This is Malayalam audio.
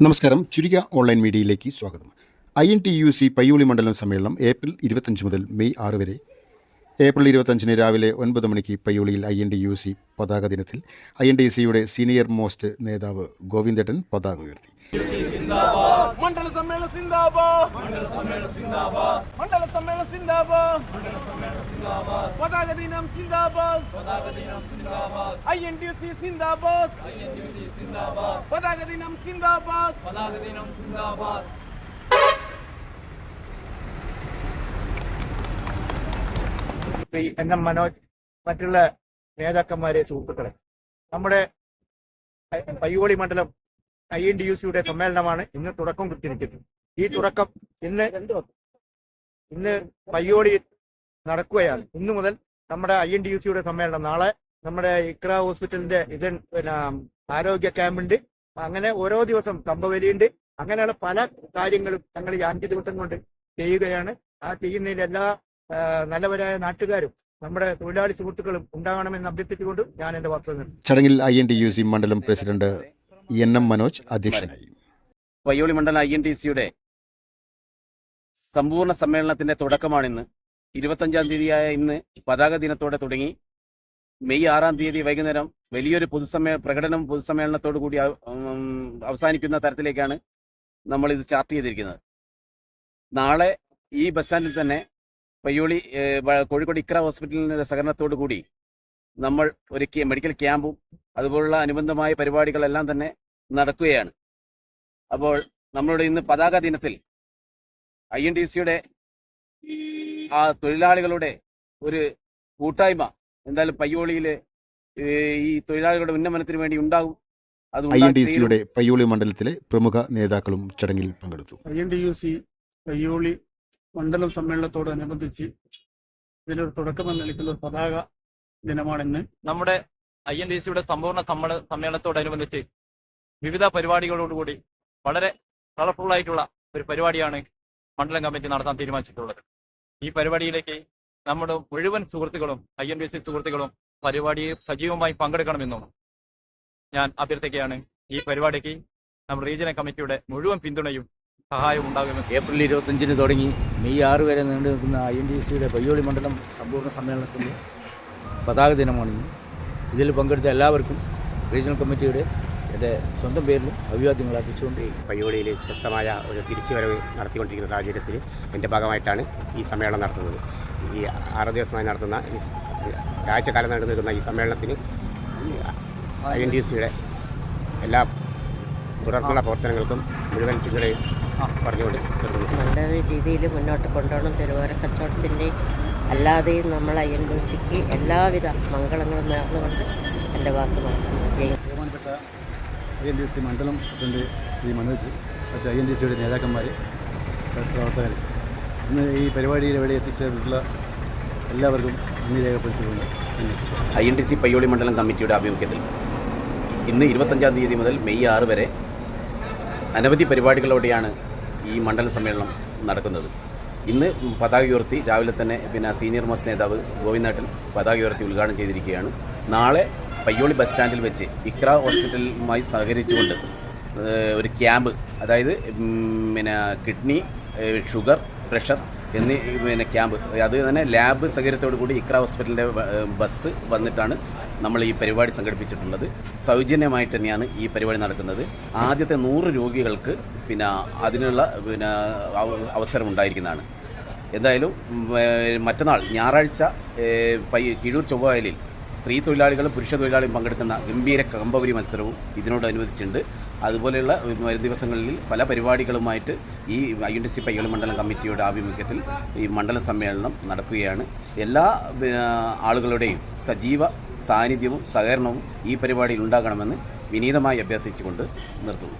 നമസ്കാരം. ചുരുക്ക ഓൺലൈൻ മീഡിയയിലേക്ക് സ്വാഗതം. INTUC പയ്യോളി മണ്ഡലം സമ്മേളനം ഏപ്രിൽ 25 മുതൽ മെയ് 6 വരെ. ഏപ്രിൽ 25 രാവിലെ 9 മണിക്ക് പയ്യോളിയിൽ INTUC പതാക ദിനത്തിൽ INTUCയുടെ സീനിയർ മോസ്റ്റ് നേതാവ് ഗോവിന്ദേട്ടൻ പതാക ഉയർത്തി. മണ്ഡല സമ്മേളനം സിന്ദാബാദ്, മണ്ഡല സമ്മേളനം സിന്ദാബാദ്, പതാക ദിനം സിന്ദാബാദ്, INTUC സിന്ദാബാദ്, പതാക ദിനം സിന്ദാബാദ്. NM മനോജ്, മറ്റുള്ള നേതാക്കന്മാരെ, സുഹൃത്തുക്കളെ, നമ്മുടെ പയ്യോളി മണ്ഡലം INTUCയുടെ സമ്മേളനമാണ് ഇന്ന് തുടക്കം കുറിച്ചിരിക്കുന്നത്. ഈ തുടക്കം ഇന്ന് പയ്യോളി നടക്കുകയാണ്. ഇന്നു മുതൽ നമ്മുടെ INTUCയുടെ സമ്മേളനം. നാളെ നമ്മുടെ ഇക്ര ഹോസ്പിറ്റലിന്റെ ആരോഗ്യ ക്യാമ്പുണ്ട്. അങ്ങനെ ഓരോ ദിവസം കമ്പവലിയുണ്ട്. അങ്ങനെയുള്ള പല കാര്യങ്ങളും ഞങ്ങൾ ഈ 5 ദിവസം കൊണ്ട് ചെയ്യുകയാണ്. ആ ചെയ്യുന്നതിൽ എല്ലാ നല്ലവരായ നാട്ടുകാരും നമ്മുടെ തൊഴിലാളി സുഹൃത്തുക്കളും ഉണ്ടാകണമെന്ന് അഭ്യർത്ഥിച്ചുകൊണ്ട് ഞാൻ എന്റെ വാക്കുകൾ. ചടങ്ങിൽ INTUC മണ്ഡലം പ്രസിഡന്റ് NM മനോജ് അധ്യക്ഷനായി. പയ്യോളി മണ്ഡലം INTUCയുടെ സമ്പൂർണ്ണ സമ്മേളനത്തിന്റെ തുടക്കമാണിന്ന്. 25-ാം തീയതിയായ ഇന്ന് പതാക ദിനത്തോടെ തുടങ്ങി മെയ് 6-ാം തീയതി വൈകുന്നേരം വലിയൊരു പ്രകടനം പൊതുസമ്മേളനത്തോടു കൂടി അവസാനിക്കുന്ന തരത്തിലേക്കാണ് നമ്മൾ ഇത് ചാർട്ട് ചെയ്തിരിക്കുന്നത്. നാളെ ഈ ബസ് സ്റ്റാൻഡിൽ തന്നെ പയ്യോളി കോഴിക്കോട് ഇക്ര ഹോസ്പിറ്റലിന്റെ സഹകരണത്തോടു കൂടി നമ്മൾ ഒരു മെഡിക്കൽ ക്യാമ്പും അതുപോലുള്ള അനുബന്ധമായ പരിപാടികളെല്ലാം തന്നെ നടക്കുകയാണ്. അപ്പോൾ നമ്മളുടെ ഇന്ന് പതാക ദിനത്തിൽ INTUCയുടെ ആ തൊഴിലാളികളുടെ ഒരു കൂട്ടായ്മ എന്തായാലും പയ്യോളിയിൽ ഈ തൊഴിലാളികളുടെ ഉന്നമനത്തിന് വേണ്ടി ഉണ്ടാകും. INTUCയുടെ പയ്യോളി മണ്ഡലത്തിലെ പ്രമുഖ നേതാക്കളും ചടങ്ങിൽ പങ്കെടുത്തു. INTUC പയ്യോളി മണ്ഡലം സമ്മേളനത്തോടനുബന്ധിച്ച് ഇതിലൊരു തുടക്കമെന്ന് നിൽക്കുന്ന ഒരു പതാക ദിനമാണിന്ന്. നമ്മുടെ INTUCയുടെ സമ്പൂർണ്ണ സമ്മേളനത്തോടനുബന്ധിച്ച് വിവിധ പരിപാടികളോടുകൂടി വളരെ കളർഫുള്ളായിട്ടുള്ള ഒരു പരിപാടിയാണ് മണ്ഡലം കമ്മിറ്റി നടത്താൻ തീരുമാനിച്ചിട്ടുള്ളത്. ഈ പരിപാടിയിലേക്ക് നമ്മുടെ മുഴുവൻ സുഹൃത്തുക്കളും INTUC സുഹൃത്തുക്കളും പരിപാടിയിൽ സജീവമായി പങ്കെടുക്കണമെന്നും ഞാൻ അഭ്യർത്ഥിക്കുകയാണ്. ഈ പരിപാടിക്ക് നമ്മുടെ റീജിയണൽ കമ്മിറ്റിയുടെ മുഴുവൻ പിന്തുണയും സഹായവും ഉണ്ടാകുമെന്ന്. ഏപ്രിൽ 25 തുടങ്ങി മെയ് 6 വരെ നീണ്ടു നിൽക്കുന്ന INTUCയുടെ പയ്യോളി മണ്ഡലം സമ്പൂർണ്ണ സമ്മേളനത്തിൻ്റെ പതാക ദിനമാണിന്ന്. ഇതിൽ പങ്കെടുത്ത എല്ലാവർക്കും റീജിയണൽ കമ്മിറ്റിയുടെ എൻ്റെ സ്വന്തം പേരിലും അഭിവാദ്യങ്ങൾ അർപ്പിച്ചുകൊണ്ട് പയ്യോളിയിൽ ശക്തമായ ഒരു തിരിച്ചുവരവ് നടത്തിക്കൊണ്ടിരിക്കുന്ന സാഹചര്യത്തിൽ എൻ്റെ ഭാഗമായിട്ടാണ് ഈ സമ്മേളനം നടത്തുന്നത്. ഈ 6 ദിവസമായി നടത്തുന്ന ആഴ്ചക്കാലം നടന്നു നിൽക്കുന്ന ഈ സമ്മേളനത്തിന് INTUCയുടെ എല്ലാ തുടർന്നുള്ള പ്രവർത്തനങ്ങൾക്കും മുഴുവൻ പിന്തുണയും പറഞ്ഞുകൊണ്ട് നല്ല രീതിയിൽ മുന്നോട്ട് കൊണ്ടുപോകണം. തെരുവോര കച്ചവടത്തിൻ്റെ അല്ലാതെയും നമ്മൾ INTUCക്ക് എല്ലാവിധ മംഗളങ്ങളും നേർന്നുകൊണ്ട് എൻ്റെ വാക്ക് ബഹുമാനപ്പെട്ട INTUC മണ്ഡലം പ്രസിഡന്റ് ശ്രീ മനോജ്, മറ്റ് INTUCയുടെ നേതാക്കന്മാർ, പ്രവർത്തകർ, ഇന്ന് ഈ പരിപാടിയിൽ ഇവിടെ എത്തിച്ചേർന്നിട്ടുള്ള എല്ലാവർക്കും നന്ദി രേഖപ്പെടുത്തിയിട്ടുണ്ട്. INTUC പയ്യോളി മണ്ഡലം കമ്മിറ്റിയുടെ ആഭിമുഖ്യത്തിൽ ഇന്ന് 25-ാം തീയതി മുതൽ മെയ് 6 വരെ അനവധി പരിപാടികളോടെയാണ് ഈ മണ്ഡല സമ്മേളനം നടക്കുന്നത്. ഇന്ന് പതാക ഉയർത്തി രാവിലെ തന്നെ സീനിയർ മോസ്റ്റ് നേതാവ് ഗോവിന്ദേട്ടൻ പതാക ഉയർത്തി ഉദ്ഘാടനം ചെയ്തിരിക്കുകയാണ്. നാളെ പയ്യോളി ബസ് സ്റ്റാൻഡിൽ വെച്ച് ഇക്ര ഹോസ്പിറ്റലുമായി സഹകരിച്ചുകൊണ്ട് ഒരു ക്യാമ്പ്, അതായത് കിഡ്നി, ഷുഗർ, പ്രഷർ എന്നീ ക്യാമ്പ്, അത് തന്നെ ലാബ് സഹകരണത്തോടു കൂടി ഇക്ര ഹോസ്പിറ്റലിൻ്റെ ബസ് വന്നിട്ടാണ് നമ്മൾ ഈ പരിപാടി സംഘടിപ്പിച്ചിട്ടുള്ളത്. സൗജന്യമായിട്ട് തന്നെയാണ് ഈ പരിപാടി നടക്കുന്നത്. ആദ്യത്തെ 100 രോഗികൾക്ക് അതിനുള്ള അവസരം ഉണ്ടായിരിക്കുന്നതാണ്. എന്തായാലും മറ്റന്നാൾ ഞായറാഴ്ച കിഴൂർ ചൊവ്വവയലിൽ സ്ത്രീ തൊഴിലാളികളും പുരുഷ തൊഴിലാളികളും പങ്കെടുക്കുന്ന ഗംഭീര കമ്പവലി മത്സരവും ഇതിനോടനുബന്ധിച്ചുണ്ട്. അതുപോലെയുള്ള വരും ദിവസങ്ങളിൽ പല പരിപാടികളുമായിട്ട് ഈ INTUC പയ്യോളി മണ്ഡലം കമ്മിറ്റിയുടെ ആഭിമുഖ്യത്തിൽ ഈ മണ്ഡല സമ്മേളനം നടക്കുകയാണ്. എല്ലാ ആളുകളുടെയും സജീവ സാന്നിധ്യവും സഹകരണവും ഈ പരിപാടിയിൽ ഉണ്ടാകണമെന്ന് വിനീതമായി അഭ്യർത്ഥിച്ചുകൊണ്ട് നിർത്തുന്നു.